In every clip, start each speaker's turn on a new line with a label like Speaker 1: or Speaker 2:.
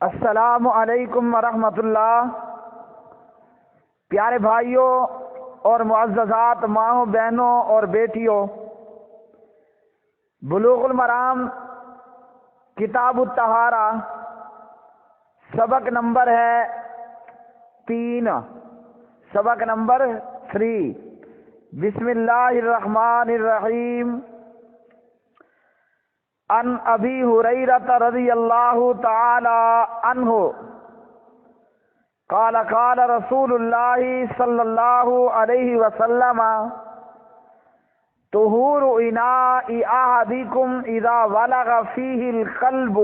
Speaker 1: السلام علیکم ورحمۃ اللہ۔ پیارے بھائیوں اور معززات ماؤں بہنوں اور بیٹیوں، بلوغ المرام کتاب الطہارہ سبق نمبر ہے 3، سبق نمبر 3۔ بسم اللہ الرحمن الرحیم۔ عن ابی ہریرہ رضی اللہ تعالی عنہ قال قال رسول اللہ صلی اللہ علیہ وسلم طہور اناء احدکم اذا ولغ فیہ القلب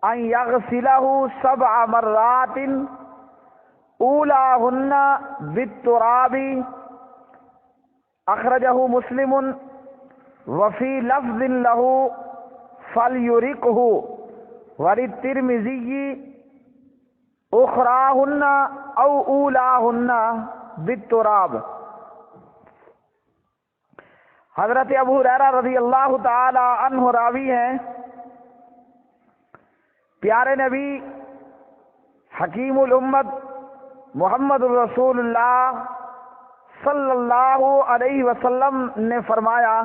Speaker 1: ان یغسلہ 7 مرات اولاہن بالتراب، اخرجہ مسلم وفی لفظ لہ فلیرقہ، وللترمذی اخراہن او اولاہن بالتراب۔ حضرت ابو ہریرہ رضی اللہ تعالی عنہ راوی ہیں، پیارے نبی حکیم الامت محمد الرسول اللہ صلی اللہ علیہ وسلم نے فرمایا،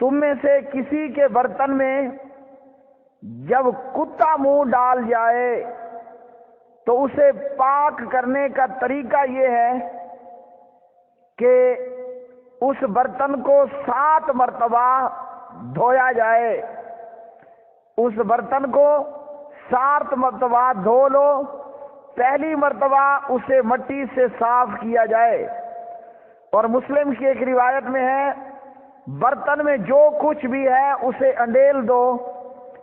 Speaker 1: تم میں سے کسی کے برتن میں جب کتا منہ ڈال جائے تو اسے پاک کرنے کا طریقہ یہ ہے کہ اس برتن کو 7 مرتبہ دھویا جائے۔ اس برتن کو 7 مرتبہ دھو لو۔ پہلی مرتبہ اسے مٹی سے صاف کیا جائے، اور مسلم کی ایک روایت میں ہے برتن میں جو کچھ بھی ہے اسے انڈیل دو،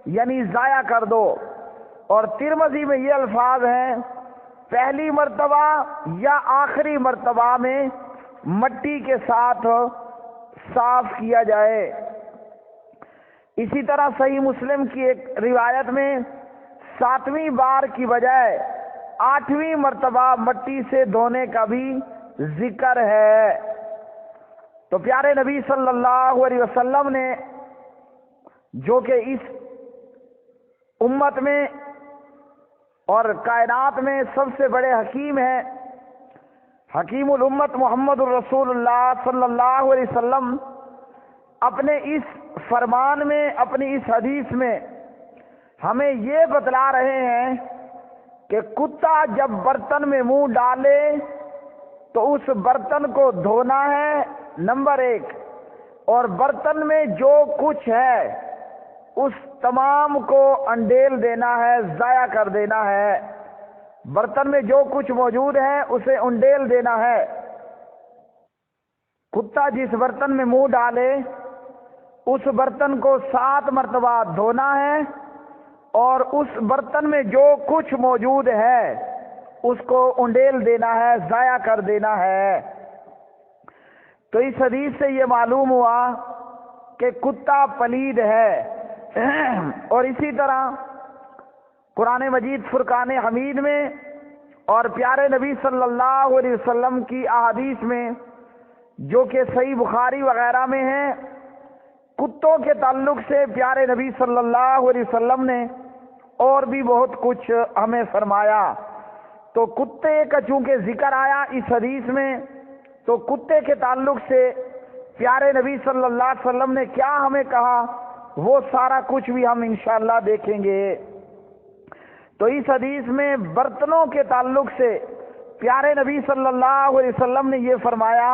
Speaker 1: یعنی ضائع کر دو۔ اور ترمذی میں یہ الفاظ ہیں، پہلی مرتبہ یا آخری مرتبہ میں مٹی کے ساتھ صاف کیا جائے۔ اسی طرح صحیح مسلم کی ایک روایت میں 7ویں بار کی بجائے 8ویں مرتبہ مٹی سے دھونے کا بھی ذکر ہے۔ تو پیارے نبی صلی اللہ علیہ وسلم نے، جو کہ اس امت میں اور کائنات میں سب سے بڑے حکیم ہیں، حکیم الامت محمد الرسول اللہ صلی اللہ علیہ وسلم، اپنے اس فرمان میں، اپنی اس حدیث میں ہمیں یہ بتلا رہے ہیں کہ کتا جب برتن میں منہ ڈالے تو اس برتن کو دھونا ہے، نمبر 1، اور برتن میں جو کچھ ہے اس تمام کو انڈیل دینا ہے، ضائع کر دینا ہے۔ برتن میں جو کچھ موجود ہے اسے انڈیل دینا ہے۔ کتا جس برتن میں منہ ڈالے اس برتن کو 7 مرتبہ دھونا ہے، اور اس برتن میں جو کچھ موجود ہے اس کو انڈیل دینا ہے، ضائع کر دینا ہے۔ تو اس حدیث سے یہ معلوم ہوا کہ کتا پلید ہے۔ اور اسی طرح قرآن مجید فرقان حمید میں اور پیارے نبی صلی اللہ علیہ وسلم کی احادیث میں، جو کہ صحیح بخاری وغیرہ میں ہیں، کتوں کے تعلق سے پیارے نبی صلی اللہ علیہ وسلم نے اور بھی بہت کچھ ہمیں فرمایا۔ تو کتے کا چونکہ ذکر آیا اس حدیث میں، تو کتے کے تعلق سے پیارے نبی صلی اللہ علیہ وسلم نے کیا ہمیں کہا، وہ سارا کچھ بھی ہم انشاءاللہ دیکھیں گے۔ تو اس حدیث میں برتنوں کے تعلق سے پیارے نبی صلی اللہ علیہ وسلم نے یہ فرمایا،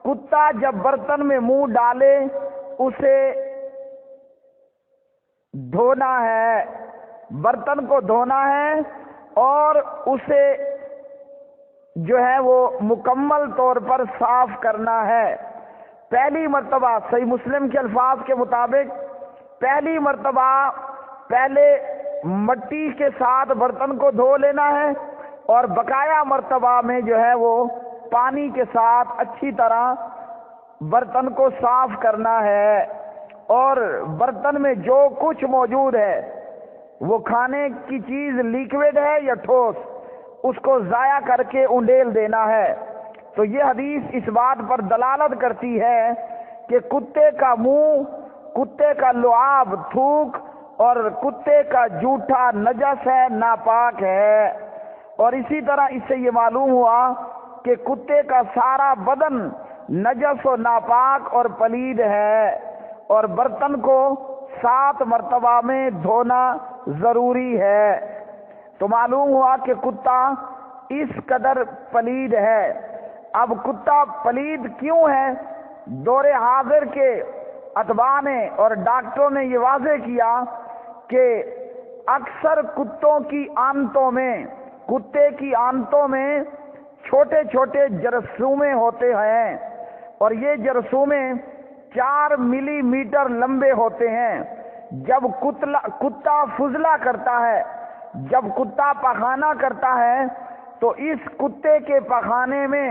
Speaker 1: کتا جب برتن میں منہ ڈالے اسے دھونا ہے، برتن کو دھونا ہے، اور اسے جو ہے وہ مکمل طور پر صاف کرنا ہے۔ پہلی مرتبہ صحیح مسلم کے الفاظ کے مطابق پہلی مرتبہ پہلے مٹی کے ساتھ برتن کو دھو لینا ہے، اور بقایا مرتبہ میں جو ہے وہ پانی کے ساتھ اچھی طرح برتن کو صاف کرنا ہے، اور برتن میں جو کچھ موجود ہے، وہ کھانے کی چیز لیکوڈ ہے یا ٹھوس، اس کو ضائع کر کے انڈیل دینا ہے۔ تو یہ حدیث اس بات پر دلالت کرتی ہے کہ کتے کا منہ، کتے کا لعاب، تھوک اور کتے کا جوٹھا نجس ہے، ناپاک ہے۔ اور اسی طرح اس سے یہ معلوم ہوا کہ کتے کا سارا بدن نجس و ناپاک اور پلید ہے، اور برتن کو 7 مرتبہ میں دھونا ضروری ہے۔ تو معلوم ہوا کہ کتا اس قدر پلید ہے۔ اب کتا پلید کیوں ہے؟ دور حاضر کے اتباع نے اور ڈاکٹروں نے یہ واضح کیا کہ اکثر کتوں کی آنتوں میں، کتے کی آنتوں میں چھوٹے چھوٹے جرثومے ہوتے ہیں، اور یہ جرثومے 4 ملی میٹر لمبے ہوتے ہیں۔ جب کتا فضلہ کرتا ہے، جب کتا پخانہ کرتا ہے، تو اس کتے کے پخانے میں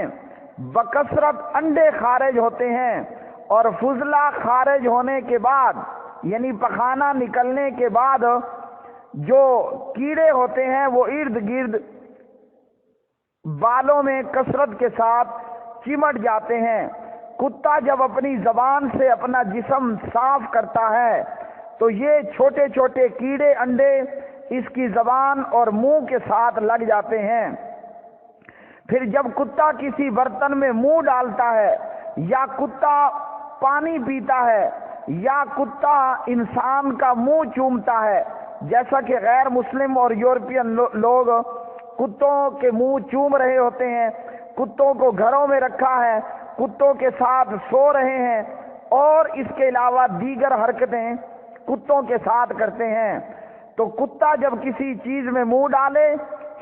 Speaker 1: بکثرت انڈے خارج ہوتے ہیں، اور فضلہ خارج ہونے کے بعد، یعنی پخانہ نکلنے کے بعد، جو کیڑے ہوتے ہیں وہ ارد گرد بالوں میں کثرت کے ساتھ چمٹ جاتے ہیں۔ کتا جب اپنی زبان سے اپنا جسم صاف کرتا ہے تو یہ چھوٹے چھوٹے کیڑے انڈے اس کی زبان اور منہ کے ساتھ لگ جاتے ہیں۔ پھر جب کتا کسی برتن میں منہ ڈالتا ہے، یا کتا پانی پیتا ہے، یا کتا انسان کا منہ چومتا ہے، جیسا کہ غیر مسلم اور یورپین لوگ کتوں کے منہ چوم رہے ہوتے ہیں، کتوں کو گھروں میں رکھا ہے، کتوں کے ساتھ سو رہے ہیں، اور اس کے علاوہ دیگر حرکتیں کتوں کے ساتھ کرتے ہیں، تو کتا جب کسی چیز میں منہ ڈالے،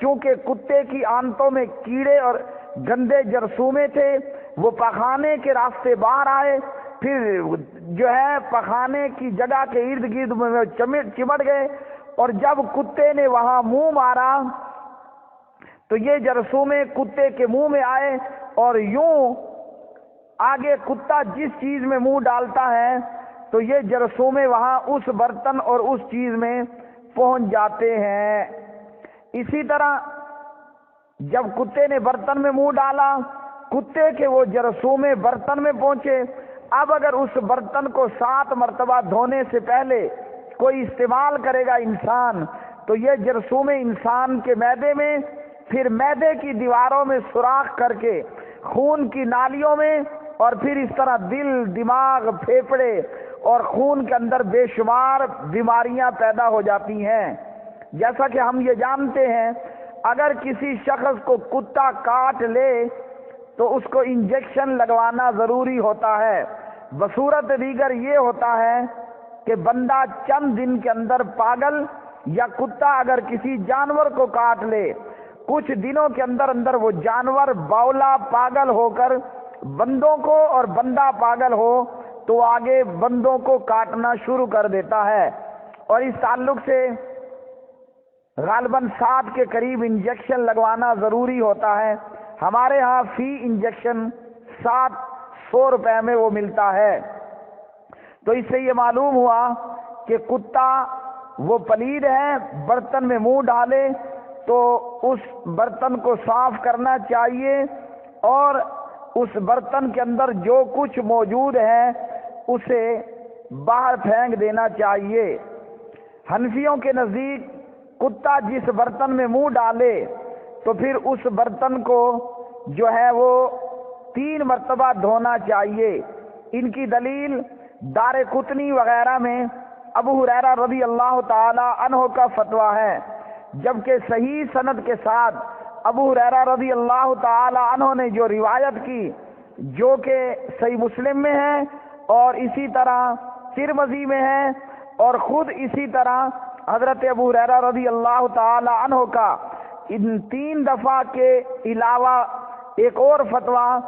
Speaker 1: چونکہ کتے کی آنتوں میں کیڑے اور گندے جرثومے تھے، وہ پخانے کے راستے باہر آئے، پھر جو ہے پخانے کی جگہ کے ارد گرد میں چمٹ گئے، اور جب کتے نے وہاں منہ مارا تو یہ جرثومے کتے کے منہ میں آئے، اور یوں آگے کتا جس چیز میں منہ ڈالتا ہے تو یہ جرثومے وہاں اس برتن اور اس چیز میں پہنچ جاتے ہیں۔ اسی طرح جب کتے نے برتن میں منہ ڈالا، کتے کے وہ جرثومے برتن میں پہنچے۔ اب اگر اس برتن کو 7 مرتبہ دھونے سے پہلے کوئی استعمال کرے گا انسان، تو یہ جرثومے انسان کے معدے میں، پھر معدے کی دیواروں میں سوراخ کر کے خون کی نالیوں میں، اور پھر اس طرح دل، دماغ، پھیپھڑے اور خون کے اندر بے شمار بیماریاں پیدا ہو جاتی ہیں۔ جیسا کہ ہم یہ جانتے ہیں، اگر کسی شخص کو کتا کاٹ لے تو اس کو انجیکشن لگوانا ضروری ہوتا ہے۔ بصورت دیگر یہ ہوتا ہے کہ بندہ چند دن کے اندر پاگل، یا کتا اگر کسی جانور کو کاٹ لے، کچھ دنوں کے اندر اندر وہ جانور باولا پاگل ہو کر بندوں کو، اور بندہ پاگل ہو تو آگے بندوں کو کاٹنا شروع کر دیتا ہے۔ اور اس تعلق سے غالباً 7 کے قریب انجیکشن لگوانا ضروری ہوتا ہے۔ ہمارے ہاں فی انجیکشن 700 روپے میں وہ ملتا ہے۔ تو اس سے یہ معلوم ہوا کہ کتا وہ پلید ہے، برتن میں منہ ڈالے تو اس برتن کو صاف کرنا چاہیے، اور اس برتن کے اندر جو کچھ موجود ہے اسے باہر پھینک دینا چاہیے۔ حنفیوں کے نزدیک کتا جس برتن میں منہ ڈالے تو پھر اس برتن کو جو ہے وہ 3 مرتبہ دھونا چاہیے۔ ان کی دلیل دارقطنی وغیرہ میں ابو ہریرہ رضی اللہ تعالی عنہ کا فتویٰ ہے، جبکہ صحیح سند کے ساتھ ابو ہریرہ رضی اللہ تعالی عنہ نے جو روایت کی، جو کہ صحیح مسلم میں ہے، اور اسی طرح ترمذی میں ہے، اور خود اسی طرح حضرت ابو ہریرہ رضی اللہ تعالی عنہ کا ان 3 دفعہ کے علاوہ ایک اور فتویٰ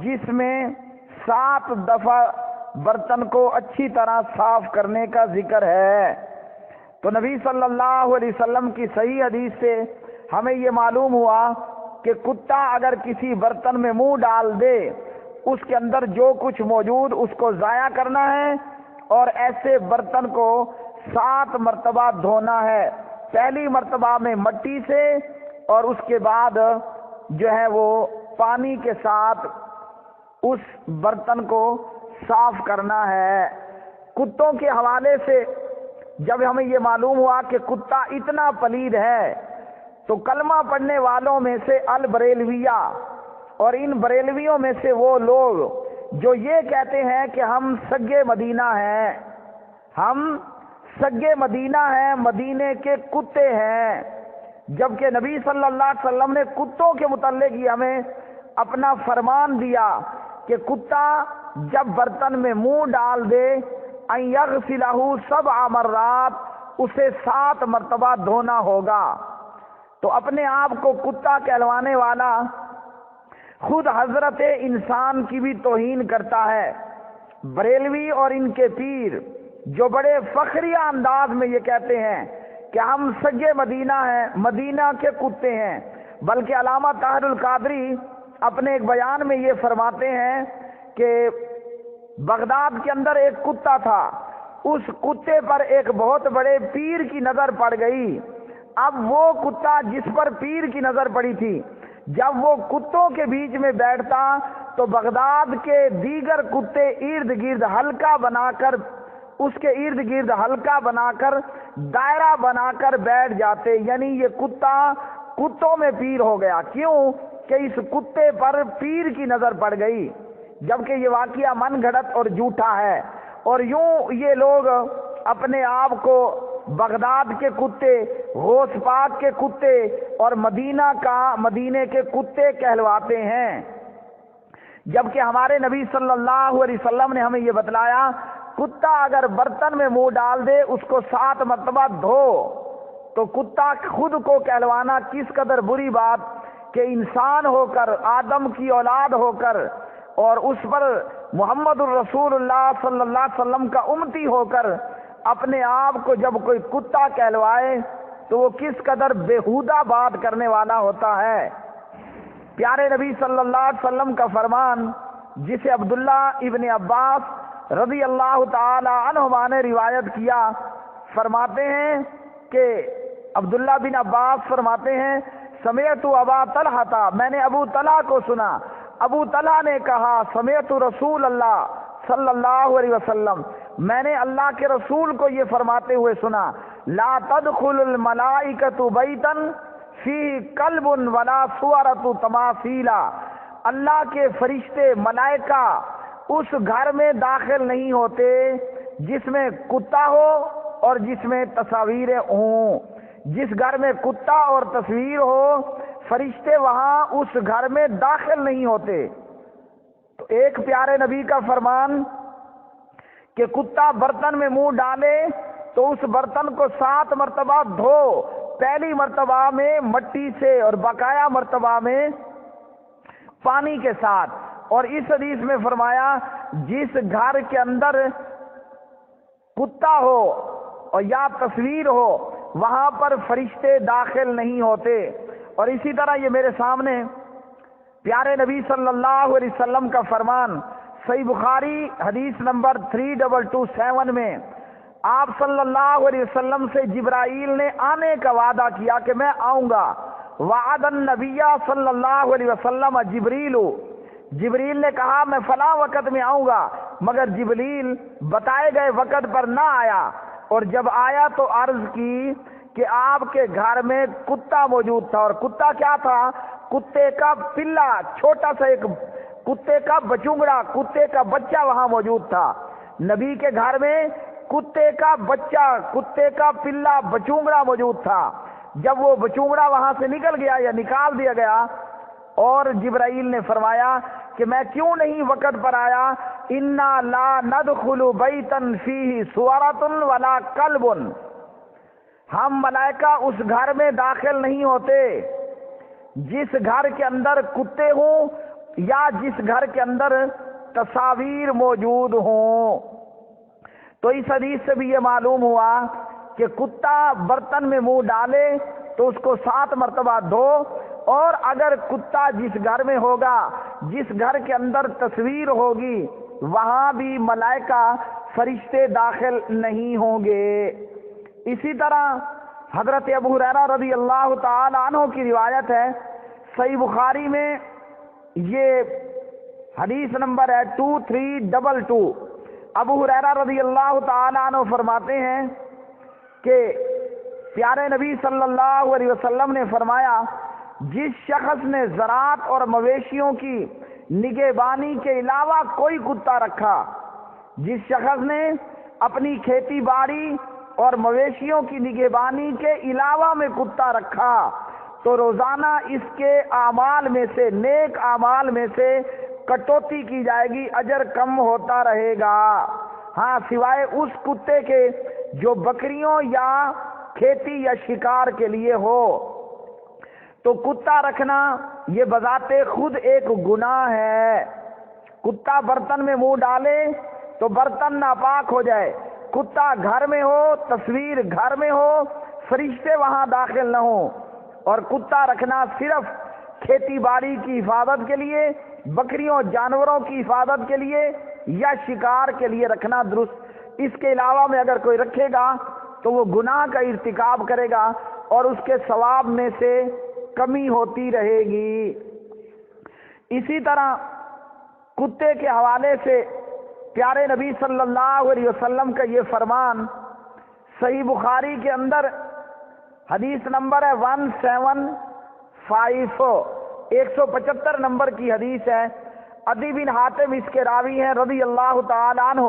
Speaker 1: جس میں 7 دفعہ برتن کو اچھی طرح صاف کرنے کا ذکر ہے۔ تو نبی صلی اللہ علیہ وسلم کی صحیح حدیث سے ہمیں یہ معلوم ہوا کہ کتا اگر کسی برتن میں منہ ڈال دے، اس کے اندر جو کچھ موجود اس کو ضائع کرنا ہے، اور ایسے برتن کو 7 مرتبہ دھونا ہے۔ پہلی مرتبہ میں مٹی سے، اور اس کے بعد جو ہے وہ پانی کے ساتھ اس برتن کو صاف کرنا ہے۔ کتوں کے حوالے سے جب ہمیں یہ معلوم ہوا کہ کتا اتنا پلید ہے تو کلمہ پڑھنے والوں میں سے البریلویہ اور ان بریلویوں میں سے وہ لوگ جو یہ کہتے ہیں کہ ہم سگے مدینہ ہیں، ہم سگے مدینہ ہیں، مدینے کے کتے ہیں، جبکہ نبی صلی اللہ علیہ وسلم نے کتوں کے متعلق یہ ہمیں اپنا فرمان دیا کہ کتا جب برتن میں منہ ڈال دے ان یغسلہ 7 مرات، اسے 7 مرتبہ دھونا ہوگا۔ تو اپنے آپ کو کتا کہلوانے والا خود حضرت انسان کی بھی توہین کرتا ہے۔ بریلوی اور ان کے پیر جو بڑے فخریہ انداز میں یہ کہتے ہیں کہ ہم سگے مدینہ ہیں، مدینہ کے کتے ہیں، بلکہ علامہ طاہر القادری اپنے ایک بیان میں یہ فرماتے ہیں کہ بغداد کے اندر ایک کتا تھا، اس کتے پر ایک بہت بڑے پیر کی نظر پڑ گئی۔ اب وہ کتا جس پر پیر کی نظر پڑی تھی، جب وہ کتوں کے بیچ میں بیٹھتا تو بغداد کے دیگر کتے ارد گرد حلقہ بنا کر، اس کے ارد گرد حلقہ بنا کر دائرہ بنا کر بیٹھ جاتے، یعنی یہ کتا کتوں میں پیر ہو گیا۔ کیوں کہ اس کتے پر پیر کی نظر پڑ گئی، جبکہ یہ واقعہ من گھڑت اور جھوٹا ہے۔ اور یوں یہ لوگ اپنے آپ کو بغداد کے کتے، غوث پاک کے کتے اور مدینے کے کتے کہلواتے ہیں، جبکہ ہمارے نبی صلی اللہ علیہ وسلم نے ہمیں یہ بتلایا کتا اگر برتن میں منہ ڈال دے اس کو 7 مرتبہ دھو۔ تو کتا خود کو کہلوانا کس قدر بری بات کہ انسان ہو کر، آدم کی اولاد ہو کر، اور اس پر محمد الرسول اللہ صلی اللہ علیہ وسلم کا امتی ہو کر اپنے آپ کو جب کوئی کتا کہلوائے تو وہ کس قدر بےہودہ بات کرنے والا ہوتا ہے۔ پیارے نبی صلی اللہ علیہ وسلم کا فرمان جسے عبداللہ ابن عباس رضی اللہ تعالی عنہما نے روایت کیا، فرماتے ہیں کہ عبداللہ بن عباس فرماتے ہیں سمعت ابا طلحہ، میں نے ابو طلحہ کو سنا، ابو طلحہ نے کہا سمعت رسول اللہ صلی اللہ علیہ وسلم، میں نے اللہ کے رسول کو یہ فرماتے ہوئے سنا، لا تدخل الملائکۃ بیتا فیہ کلب ولا صورۃ تماثیلا، اللہ کے فرشتے ملائکہ اس گھر میں داخل نہیں ہوتے جس میں کتا ہو اور جس میں تصاویریں ہوں۔ جس گھر میں کتا اور تصویر ہو فرشتے وہاں اس گھر میں داخل نہیں ہوتے۔ تو ایک پیارے نبی کا فرمان کہ کتا برتن میں منہ ڈالے تو اس برتن کو 7 مرتبہ دھو، پہلی مرتبہ میں مٹی سے اور بقایا مرتبہ میں پانی کے ساتھ۔ اور اس حدیث میں فرمایا جس گھر کے اندر کتا ہو اور یا تصویر ہو وہاں پر فرشتے داخل نہیں ہوتے۔ اور اسی طرح یہ میرے سامنے پیارے نبی صلی اللہ علیہ وسلم کا فرمان صحیح بخاری حدیث نمبر 3227 میں آپ صلی اللہ علیہ وسلم سے جبرائیل نے آنے کا وعدہ کیا کہ میں آؤں گا۔ وعد النبی صلی اللہ علیہ وسلم جبریل نے کہا میں فلاں وقت میں آؤں گا، مگر جبریل بتائے گئے وقت پر نہ آیا، اور جب آیا تو عرض کی کہ آپ کے گھر میں کتا موجود تھا۔ اور کتا کیا تھا؟ کتے کا پلا، چھوٹا سا ایک کتے کا بچونگڑا، کتے کا بچہ وہاں موجود تھا۔ نبی کے گھر میں کتے کا بچہ، کتے کا پلا بچونگڑا موجود تھا۔ جب وہ بچونگڑا وہاں سے نکل گیا یا نکال دیا گیا اور جبرائیل نے فرمایا کہ میں کیوں نہیں وقت پر آیا، انا لا ندخل بیتا فیہ صورۃ ولا کلب، ہم ملائکہ اس گھر میں داخل نہیں ہوتے جس گھر کے اندر کتے ہوں یا جس گھر کے اندر تصاویر موجود ہوں۔ تو اس حدیث سے بھی یہ معلوم ہوا کہ کتا برتن میں منہ ڈالے تو اس کو 7 مرتبہ دھو، اور اگر کتا جس گھر میں ہوگا، جس گھر کے اندر تصویر ہوگی، وہاں بھی ملائکہ فرشتے داخل نہیں ہوں گے۔ اسی طرح حضرت ابو ہریرہ رضی اللہ تعالی عنہ کی روایت ہے، صحیح بخاری میں یہ حدیث نمبر ہے 2322۔ ابو ہریرہ رضی اللہ تعالی عنہ فرماتے ہیں کہ پیارے نبی صلی اللہ علیہ وسلم نے فرمایا جس شخص نے زراعت اور مویشیوں کی نگہبانی کے علاوہ کوئی کتا رکھا، جس شخص نے اپنی کھیتی باڑی اور مویشیوں کی نگہبانی کے علاوہ میں کتا رکھا تو روزانہ اس کے اعمال میں سے، نیک اعمال میں سے کٹوتی کی جائے گی، اجر کم ہوتا رہے گا، ہاں سوائے اس کتے کے جو بکریوں یا کھیتی یا شکار کے لیے ہو۔ تو کتا رکھنا یہ بذات خود ایک گناہ ہے۔ کتا برتن میں منہ ڈالے تو برتن ناپاک ہو جائے، کتا گھر میں ہو، تصویر گھر میں ہو، فرشتے وہاں داخل نہ ہوں، اور کتا رکھنا صرف کھیتی باڑی کی حفاظت کے لیے، بکریوں جانوروں کی حفاظت کے لیے یا شکار کے لیے رکھنا درست، اس کے علاوہ میں اگر کوئی رکھے گا تو وہ گناہ کا ارتکاب کرے گا اور اس کے ثواب میں سے کمی ہوتی رہے گی۔ اسی طرح کتے کے حوالے سے پیارے نبی صلی اللہ علیہ وسلم کا یہ فرمان صحیح بخاری کے اندر حدیث نمبر ہے 175، 175 نمبر کی حدیث ہے۔ عدی بن حاتم اس کے راوی ہیں رضی اللہ تعالی عنہ،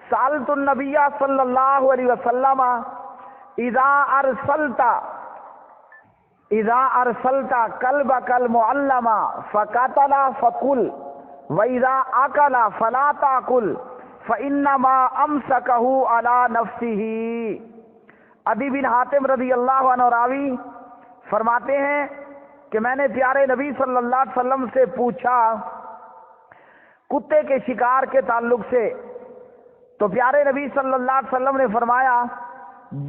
Speaker 1: سألت النبی صلی اللہ علیہ وسلم اذا ارسلت کلبک المعلم فقتل فقل وَإِذَا أَكَلَ فَلَا تَأْكُلْ فَإِنَّمَا أَمْسَكَهُ عَلَى نَفْسِهِ۔ عدی بن حاتم رضی اللہ عنہ راوی فرماتے ہیں کہ میں نے پیارے نبی صلی اللہ علیہ وسلم سے پوچھا کتے کے شکار کے تعلق سے، تو پیارے نبی صلی اللہ علیہ وسلم نے فرمایا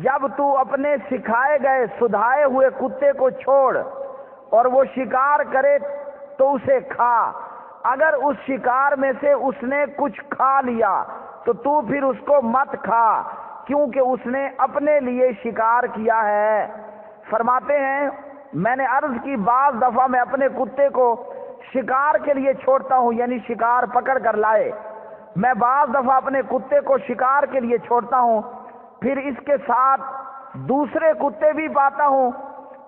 Speaker 1: جب تو اپنے سکھائے گئے سدھائے ہوئے کتے کو چھوڑ اور وہ شکار کرے تو اسے کھا، اگر اس شکار میں سے اس نے کچھ کھا لیا تو تو پھر اس کو مت کھا، کیونکہ اس نے اپنے لیے شکار کیا ہے۔ فرماتے ہیں میں نے عرض کی بعض دفعہ میں اپنے کتے کو شکار کے لیے چھوڑتا ہوں، یعنی شکار پکڑ کر لائے، میں بعض دفعہ اپنے کتے کو شکار کے لیے چھوڑتا ہوں، پھر اس کے ساتھ دوسرے کتے بھی پاتا ہوں،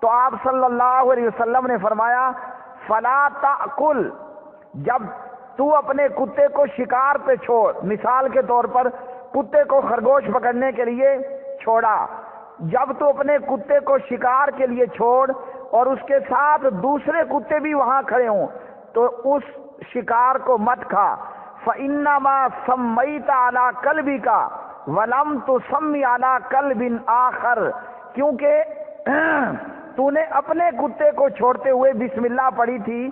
Speaker 1: تو آپ صلی اللہ علیہ وسلم نے فرمایا فلا تأکل، جب تو اپنے کتے کو شکار پہ چھوڑ، مثال کے طور پر کتے کو خرگوش پکڑنے کے لیے چھوڑا، جب تو اپنے کتے کو شکار کے لیے چھوڑ اور اس کے ساتھ دوسرے کتے بھی وہاں کھڑے ہوں تو اس شکار کو مت کھا۔ فَإِنَّمَا سَمَّيْتَ عَلَى كَلْبِكَ وَلَمْ تُسَمِّ عَلَى كَلْبٍ آخر، کیونکہ تو نے اپنے کتے کو چھوڑتے ہوئے بسم اللہ پڑھی تھی،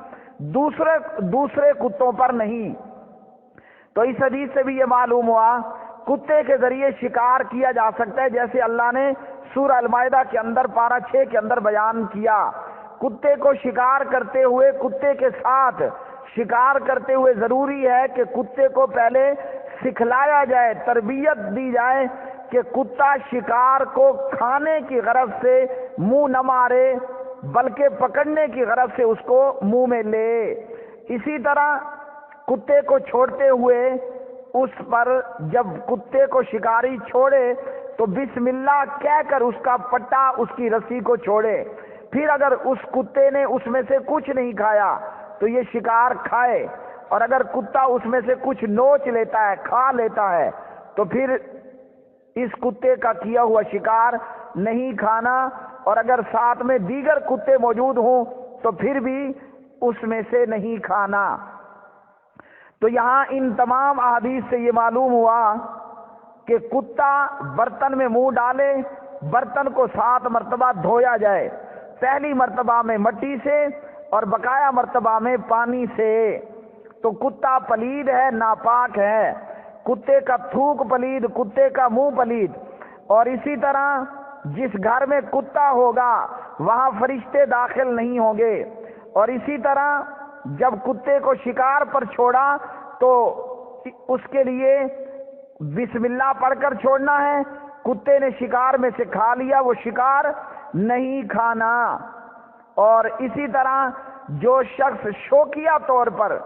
Speaker 1: دوسرے کتوں پر نہیں۔ تو اس حدیث سے بھی یہ معلوم ہوا کتے کے ذریعے شکار کیا جا سکتا ہے، جیسے اللہ نے سورہ المائدہ کے اندر پارہ 6 کے اندر بیان کیا، کتے کو شکار کرتے ہوئے، کتے کے ساتھ شکار کرتے ہوئے ضروری ہے کہ کتے کو پہلے سکھلایا جائے، تربیت دی جائے کہ کتا شکار کو کھانے کی غرض سے منہ نہ مارے بلکہ پکڑنے کی غرض سے اس کو منہ میں لے۔ اسی طرح کتے کو چھوڑتے ہوئے اس پر جب کتے کو شکاری چھوڑے تو بسم اللہ کہہ کر اس کا پٹا، اس کی رسی کو چھوڑے، پھر اگر اس کتے نے اس میں سے کچھ نہیں کھایا تو یہ شکار کھائے، اور اگر کتا اس میں سے کچھ نوچ لیتا ہے، کھا لیتا ہے، تو پھر اس کتے کا کیا ہوا شکار نہیں کھانا، اور اگر ساتھ میں دیگر کتے موجود ہوں تو پھر بھی اس میں سے نہیں کھانا۔ تو یہاں ان تمام احادیث سے یہ معلوم ہوا کہ کتا برتن میں منہ ڈالے، برتن کو 7 مرتبہ دھویا جائے، پہلی مرتبہ میں مٹی سے اور بقایا مرتبہ میں پانی سے۔ تو کتا پلید ہے، ناپاک ہے، کتے کا تھوک پلید، کتے کا منہ پلید، اور اسی طرح جس گھر میں کتا ہوگا وہاں فرشتے داخل نہیں ہوں گے، اور اسی طرح جب کتے کو شکار پر چھوڑا تو اس کے لیے بسم اللہ پڑھ کر چھوڑنا ہے، کتے نے شکار میں سے کھا لیا وہ شکار نہیں کھانا۔ اور اسی طرح جو شخص شوقیہ طور پر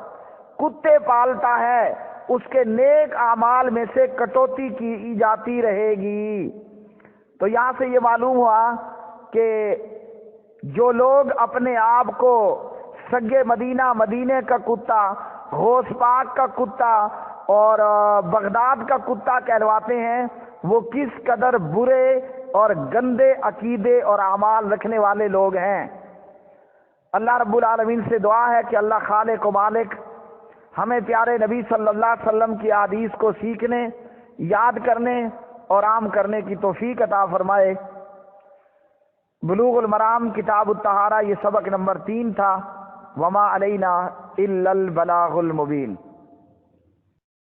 Speaker 1: کتے پالتا ہے اس کے نیک اعمال میں سے کٹوتی کی جاتی رہے گی۔ تو یہاں سے یہ معلوم ہوا کہ جو لوگ اپنے آپ کو سگے مدینہ، مدینے کا کتا، غوث پاک کا کتا اور بغداد کا کتا کہلواتے ہیں، وہ کس قدر برے اور گندے عقیدے اور اعمال رکھنے والے لوگ ہیں۔ اللہ رب العالمین سے دعا ہے کہ اللہ خالق و مالک ہمیں پیارے نبی صلی اللہ علیہ وسلم کی احادیث کو سیکھنے، یاد کرنے اور عام کرنے کی توفیق عطا فرمائے۔ بلوغ المرام کتاب الطہارہ یہ سبق نمبر 3 تھا۔ وما علینا الا البلاغ المبین۔